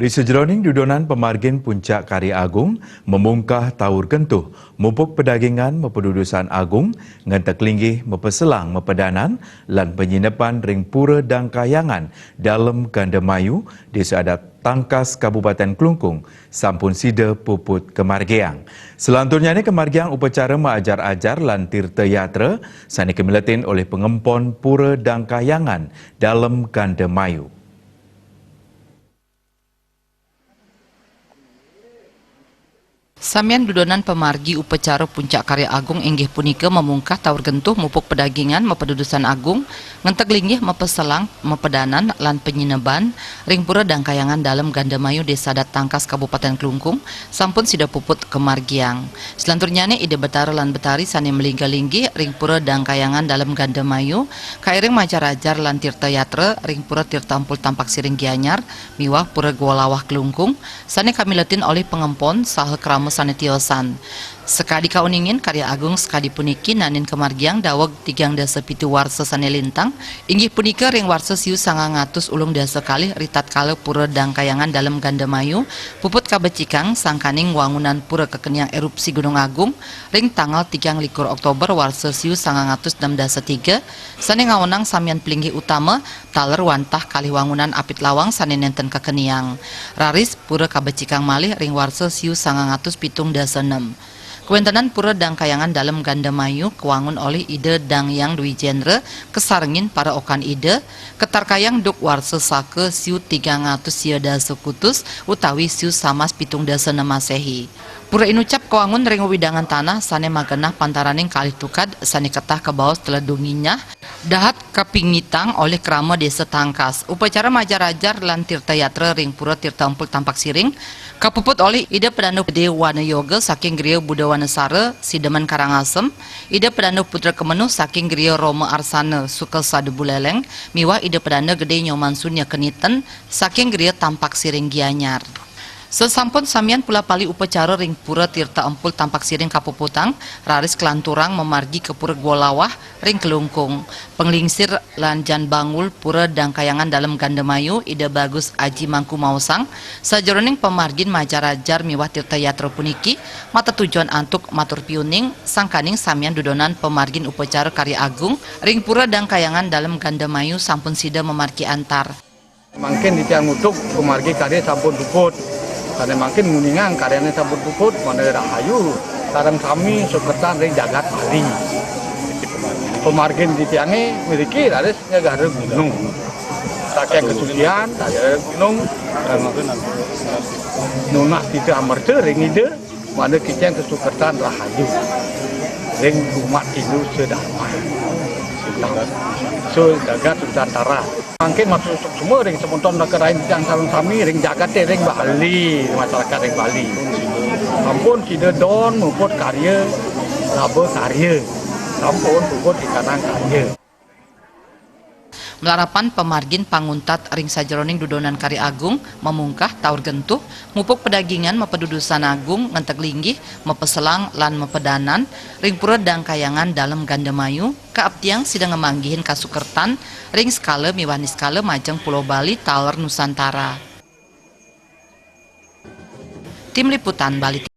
Risejroning dudonan pemargin Puncak Karya Agung memungkah taur gentuh, mupuk pedagingan mepedudusan agung, ngentek linggih mepeselang mepedanan, lan penyinepan ring pura dan kayangan dalam Gandemayu, Desa Adat Tangkas Kabupaten Kelungkung, sampun sida puput kemargiang. Selanturnya ni kemargiang upacara mengajar-ajar lan tirta yatra, sani kemiletin oleh pengempon pura dan kayangan dalam Gandemayu. Samian dudonan pemargi upacara Puncak Karya Agung inggih punika memungkah taur gentuh mupuk pedagingan mepedudusan agung ngentek linggih mepeselang mepedanan lan penyineban ring pura dan kayangan dalam Gandemayu Desa Adat Tangkas Kabupaten Kelungkung sampun sida puput kemargiang. Selanturnya ide betara lan betari sani melingga-linggih ring pura dan kayangan dalam Gandemayu kairing majar-ajar lan tirta yatra ring pura tirta ampul tampak siring gianyar miwah pura Gualawah Kelungkung sani kamiletin oleh pengempon saha krama sanetiosan. Sekadi kauningin Karya Agung sekadi puniki nanin kemargiang daweg 3 dasa pitu warsa sane lintang inggih punika ring warsa siu 900 ulung dasa kali ritat kala pura dang kayangan dalam Gandemayu puput kabecikang sangkaning wangunan pura kekeniang erupsi Gunung Agung ring tanggal 3 Oktober warsa siu 906 dasa 3 sane ngawenang samian pelinggih utama taler wantah kali wangunan apit lawang sane nenten kekeniang raris pura kabecikang malih ring warsa siu 907 dasa 6. Kewentanan pura dang kayangan dalam Gandemayu kewangun oleh ide dang yang dui genre kesarengin para okan ide ketar kayang duk warsa sake siu 300 sia dasa kutus utawi siu samas 7 dasa 6 Masehi. Pura inucap kewangun ring widangan tanah sane magenah pantaraning kali tukad sane ketah ke bawah teledunginya dahat kapingitang oleh krama Desa Tangkas. Upacara majar-ajar lan tirta yatra ring pura tirta ampul tampak siring kapuput oleh ide pedanu Gede Wana Yoga saking Griya Buddha Wanasara Sideman Karangasem, ide pedanu Putra Kemenuh saking Griya Roma Arsana Sukel Sadu Buleleng, miwah ide pedanu Gede Nyoman Sunya Keniten saking Griya Tampak Siring Gianyar. Sesampun samian pula pali upacara ring pura tirta ampul tampak siring kapuputang raris kelanturang memargi ke pura Gualawah ring Kelungkung penglingsir lanjan bangul pura dang kayangan dalam Gandemayu ide bagus Aji Mangku Mausang sajeroning pemargin majarajar miwah tirta yatra puniki mata tujuan antuk matur piuning sangkaning samian dudonan pemargin upacara Karya Agung ring pura dang kayangan dalam Gandemayu sampun sida memargi antar mangkin di tiang mutuk pemargi karya sampun puput karena makin nguningan karyanya sabut puput mana rahayu sarang kami suketan ring jagat hari pemargin di tiangnya miliki ada negara gunung saking kesucian ada gunung nunah tidak amerte ring ide mana kita yang kesuketan rahayu ring umat Hindu sedama so jagat Nusantara mungkin masuk semua ring semonton negara yang sarung kami ring jagat ring Bali masyarakat ring Bali ampun kita don muput karya laba karya ampun muput ikanan karya. Melarapan pemargin panguntat ring sajeroning dudonan Karya Agung memungkah taur gentuh mupuk pedagingan mepedudusan agung ngentek linggih mepeselang lan mepedanan ring pura dang kayangan dalam Gandemayu kaaptiang sidang ngemanggihin kasukertan ring skala miwani skala majeng Pulau Bali taler Nusantara. Tim Liputan Bali.